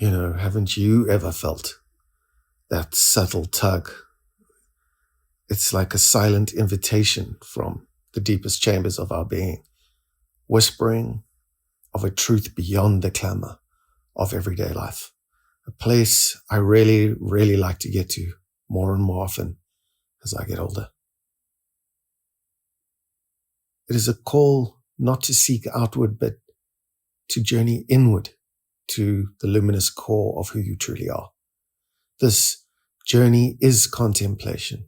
Haven't you ever felt that subtle tug? It's like a silent invitation from the deepest chambers of our being, whispering of a truth beyond the clamour of everyday life. A place I really, really like to get to more and more often as I get older. It is a call not to seek outward, but to journey inward to the luminous core of who you truly are. This journey is contemplation,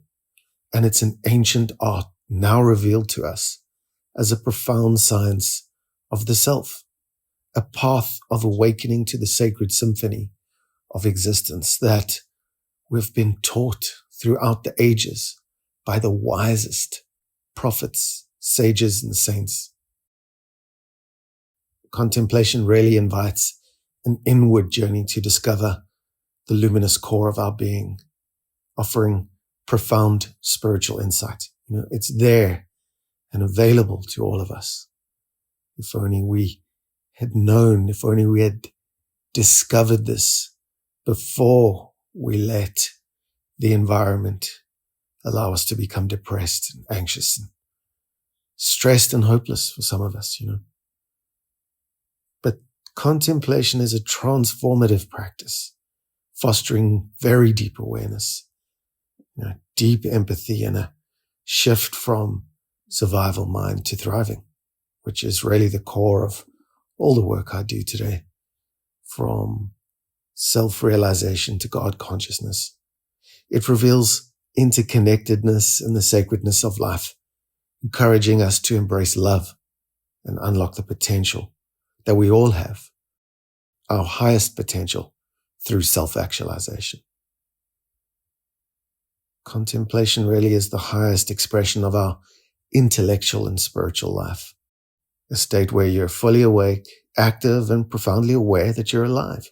and it's an ancient art now revealed to us as a profound science of the self, a path of awakening to the sacred symphony of existence that we've been taught throughout the ages by the wisest prophets, sages, and saints. Contemplation really invites an inward journey to discover the luminous core of our being, offering profound spiritual insight. It's there and available to all of us. If only we had known, if only we had discovered this before we let the environment allow us to become depressed and anxious and stressed and hopeless for some of us, But contemplation is a transformative practice, fostering very deep awareness, deep empathy, and a shift from survival mind to thriving, which is really the core of all the work I do today, from self-realization to God consciousness. It reveals interconnectedness and the sacredness of life, encouraging us to embrace love and unlock the potential that we all have, our highest potential, through self-actualization. Contemplation really is the highest expression of our intellectual and spiritual life, a state where you're fully awake, active, and profoundly aware that you're alive.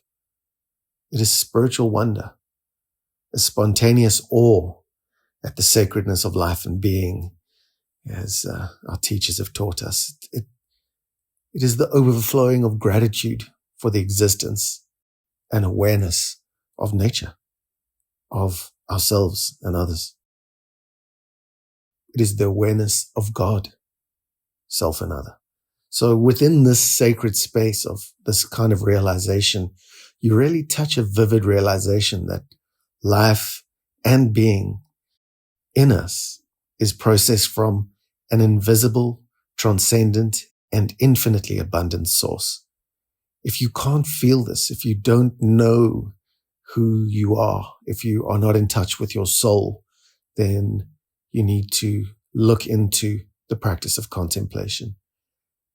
It is spiritual wonder, a spontaneous awe at the sacredness of life and being, as our teachers have taught us. It is the overflowing of gratitude for the existence and awareness of nature, of ourselves and others. It is the awareness of God, self and other. So within this sacred space of this kind of realization, you really touch a vivid realization that life and being in us is processed from an invisible, transcendent, and infinitely abundant source. If you can't feel this, if you don't know who you are, if you are not in touch with your soul, then you need to look into the practice of contemplation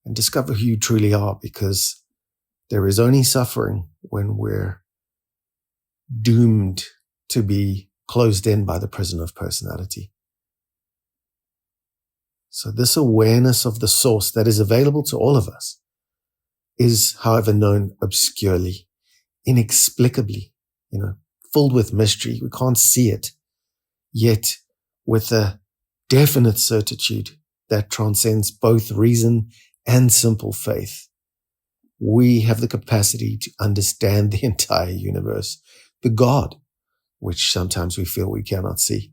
and discover who you truly are, because there is only suffering when we're doomed to be closed in by the prison of personality. So this awareness of the source that is available to all of us is, however, known obscurely, inexplicably, filled with mystery. We can't see it, yet with a definite certitude that transcends both reason and simple faith. We have the capacity to understand the entire universe, the God, which sometimes we feel we cannot see.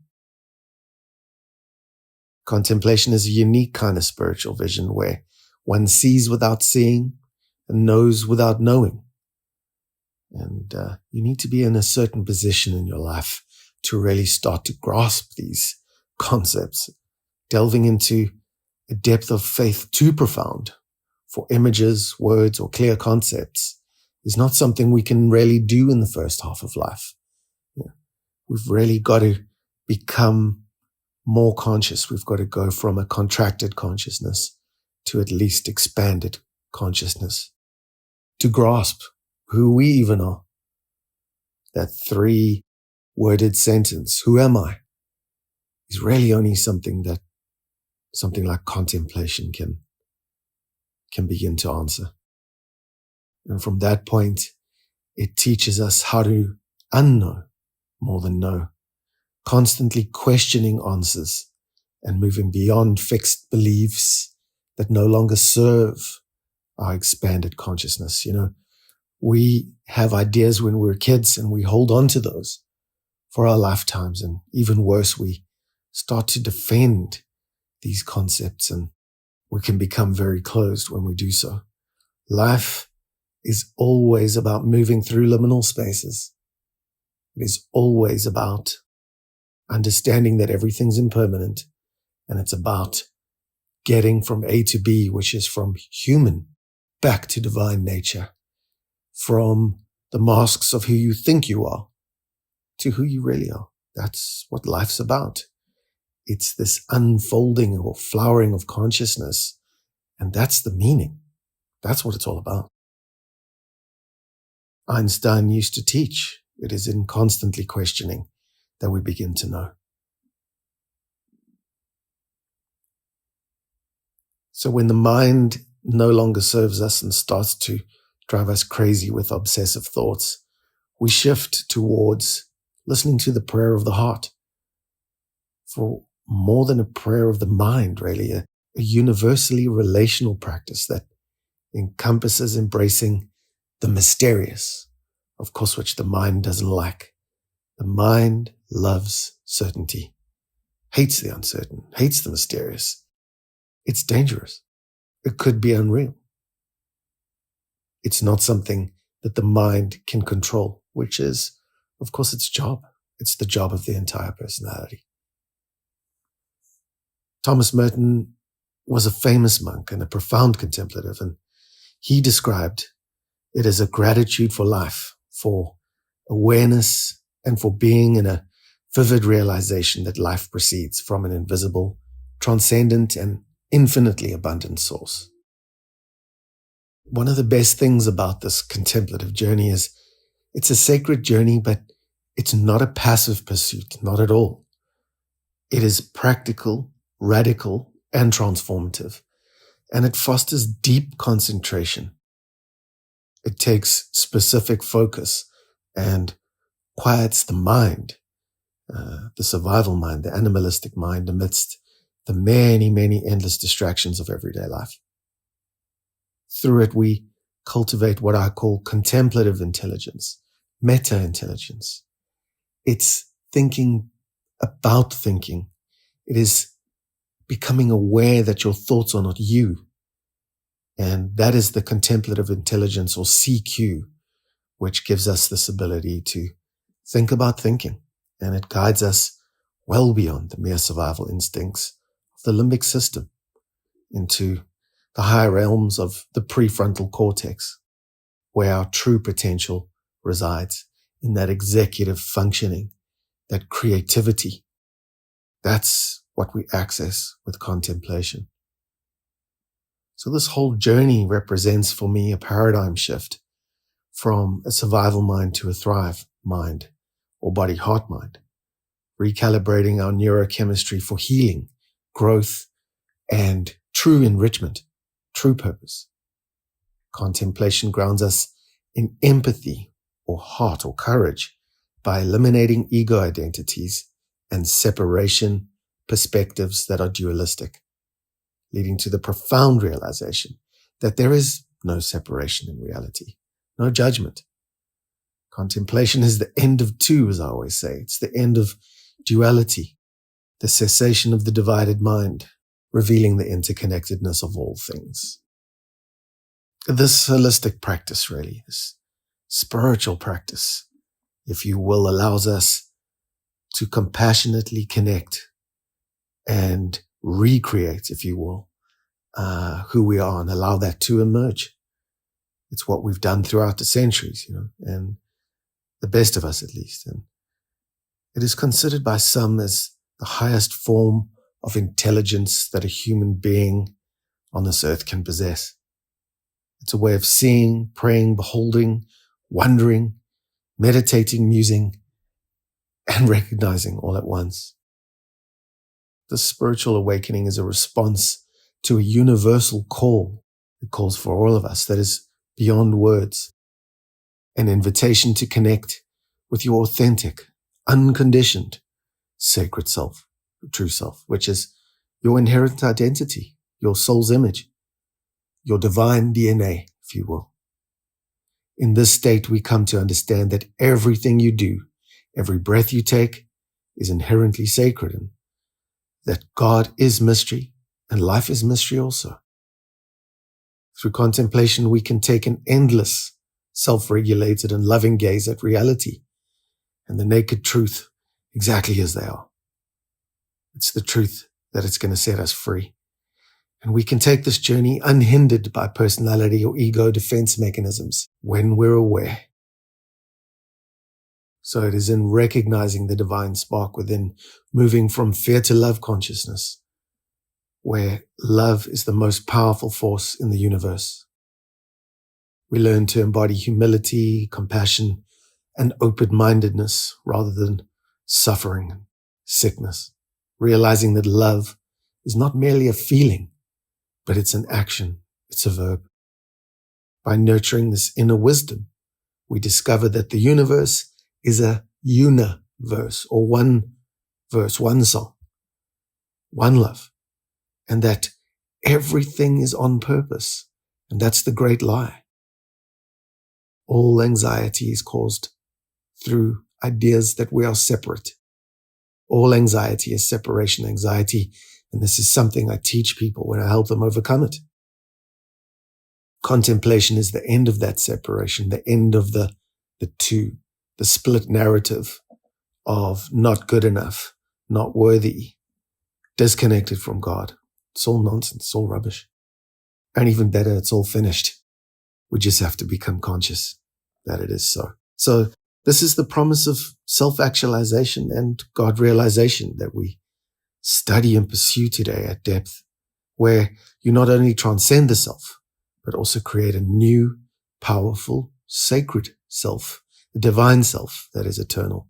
Contemplation is a unique kind of spiritual vision where one sees without seeing and knows without knowing. And you need to be in a certain position in your life to really start to grasp these concepts. Delving into a depth of faith too profound for images, words, or clear concepts is not something we can really do in the first half of life. We've really got to become more conscious. We've got to go from a contracted consciousness to at least expanded consciousness to grasp who we even are. That 3-worded sentence, who am I, is really only something like contemplation can begin to answer. And from that point, it teaches us how to unknow more than know, constantly questioning answers and moving beyond fixed beliefs that no longer serve our expanded consciousness. We have ideas when we're kids and we hold on to those for our lifetimes. And even worse, we start to defend these concepts and we can become very closed when we do so. Life is always about moving through liminal spaces. It is always about understanding that everything's impermanent, and it's about getting from A to B, which is from human back to divine nature, from the masks of who you think you are to who you really are. That's what life's about. It's this unfolding or flowering of consciousness, and that's the meaning. That's what it's all about. Einstein used to teach, it is in constantly questioning that we begin to know. So when the mind no longer serves us and starts to drive us crazy with obsessive thoughts, we shift towards listening to the prayer of the heart. For more than a prayer of the mind, really, a universally relational practice that encompasses embracing the mysterious, of course, which the mind doesn't like. The mind loves certainty, hates the uncertain, hates the mysterious. It's dangerous. It could be unreal. It's not something that the mind can control, which is, of course, its job. It's the job of the entire personality. Thomas Merton was a famous monk and a profound contemplative, and he described it as a gratitude for life, for awareness, and for being in a vivid realization that life proceeds from an invisible, transcendent, and infinitely abundant source. One of the best things about this contemplative journey is it's a sacred journey, but it's not a passive pursuit, not at all. It is practical, radical, and transformative, and it fosters deep concentration. It takes specific focus and quiets the mind, the survival mind, the animalistic mind, amidst the many, many endless distractions of everyday life. Through it, we cultivate what I call contemplative intelligence, meta-intelligence. It's thinking about thinking. It is becoming aware that your thoughts are not you. And that is the contemplative intelligence, or CQ, which gives us this ability to think about thinking. And it guides us well beyond the mere survival instincts of the limbic system into the higher realms of the prefrontal cortex, where our true potential resides, in that executive functioning, that creativity. That's what we access with contemplation. So this whole journey represents for me a paradigm shift from a survival mind to a thrive mind, or body-heart mind, recalibrating our neurochemistry for healing, growth, and true enrichment, true purpose. Contemplation grounds us in empathy, or heart, or courage, by eliminating ego identities and separation perspectives that are dualistic, leading to the profound realization that there is no separation in reality, no judgment. Contemplation is the end of two, as I always say. It's the end of duality, the cessation of the divided mind, revealing the interconnectedness of all things. This holistic practice, really, this spiritual practice, if you will, allows us to compassionately connect and recreate, if you will, who we are, and allow that to emerge. It's what we've done throughout the centuries, and the best of us at least. And it is considered by some as the highest form of intelligence that a human being on this earth can possess. It's a way of seeing, praying, beholding, wondering, meditating, musing, and recognizing all at once. The spiritual awakening is a response to a universal call. It calls for all of us that is beyond words. An invitation to connect with your authentic, unconditioned, sacred self, true self, which is your inherent identity, your soul's image, your divine DNA, if you will. In this state, we come to understand that everything you do, every breath you take, is inherently sacred, and that God is mystery and life is mystery also. Through contemplation, we can take an endless, self-regulated and loving gaze at reality and the naked truth exactly as they are. It's the truth that it's going to set us free. And we can take this journey unhindered by personality or ego defense mechanisms when we're aware. So it is in recognizing the divine spark within, moving from fear to love consciousness, where love is the most powerful force in the universe. We learn to embody humility, compassion, and open-mindedness rather than suffering and sickness, realizing that love is not merely a feeling, but it's an action, it's a verb. By nurturing this inner wisdom, we discover that the universe is a universe, or one verse, one song, one love, and that everything is on purpose. And that's the great lie. All anxiety is caused through ideas that we are separate. All anxiety is separation anxiety, and this is something I teach people when I help them overcome it. Contemplation is the end of that separation, the end of the two, the split narrative of not good enough, not worthy, disconnected from God. It's all nonsense, it's all rubbish. And even better, it's all finished. We just have to become conscious that it is so. So this is the promise of self-actualization and God realization that we study and pursue today at depth, where you not only transcend the self, but also create a new, powerful, sacred self, the divine self that is eternal.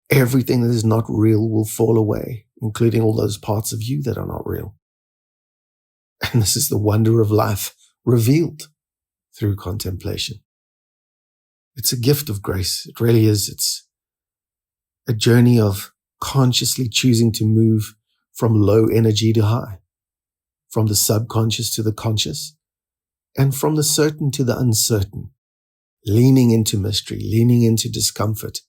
Everything that is not real will fall away, including all those parts of you that are not real. And this is the wonder of life revealed through contemplation. It's a gift of grace. It really is. It's a journey of consciously choosing to move from low energy to high, from the subconscious to the conscious, and from the certain to the uncertain, leaning into mystery, leaning into discomfort.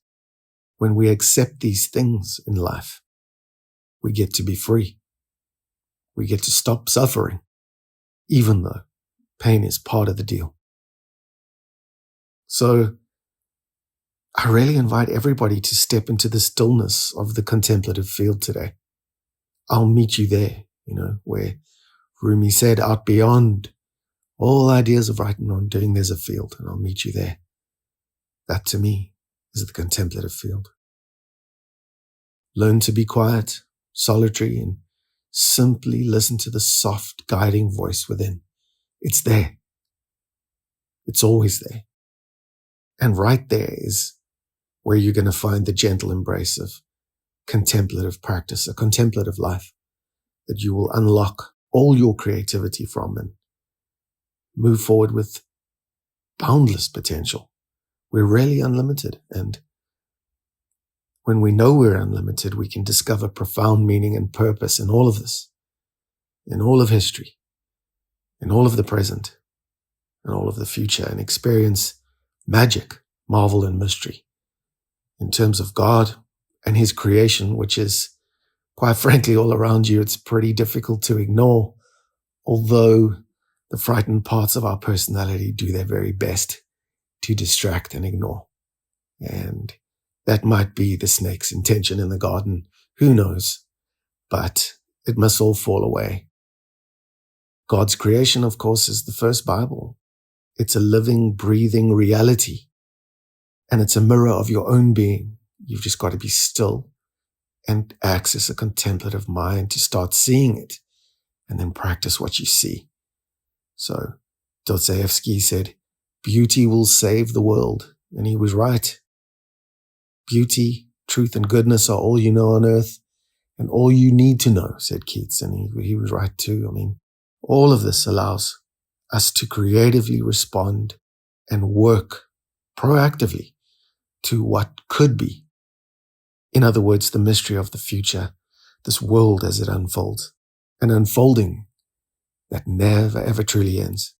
When we accept these things in life, we get to be free. We get to stop suffering, even though pain is part of the deal. So I really invite everybody to step into the stillness of the contemplative field today. I'll meet you there, where Rumi said, out beyond all ideas of right and wrong doing, there's a field, and I'll meet you there. That to me is the contemplative field. Learn to be quiet, solitary, and simply listen to the soft, guiding voice within. It's there. It's always there. And right there is where you're going to find the gentle embrace of contemplative practice, a contemplative life that you will unlock all your creativity from and move forward with boundless potential. We're really unlimited. And when we know we're unlimited, we can discover profound meaning and purpose in all of this, in all of history, in all of the present, and all of the future, and experience magic, marvel, and mystery in terms of God and His creation, which is, quite frankly, all around you. It's pretty difficult to ignore, although the frightened parts of our personality do their very best to distract and ignore. And that might be the snake's intention in the garden. Who knows? But it must all fall away. God's creation, of course, is the first Bible. It's a living, breathing reality. And it's a mirror of your own being. You've just got to be still and access a contemplative mind to start seeing it and then practice what you see. So Dostoevsky said, beauty will save the world. And he was right. Beauty, truth, and goodness are all you know on earth and all you need to know, said Keats. And he was right too. I mean, all of this allows us to creatively respond and work proactively to what could be. In other words, the mystery of the future, this world as it unfolds, an unfolding that never ever truly ends.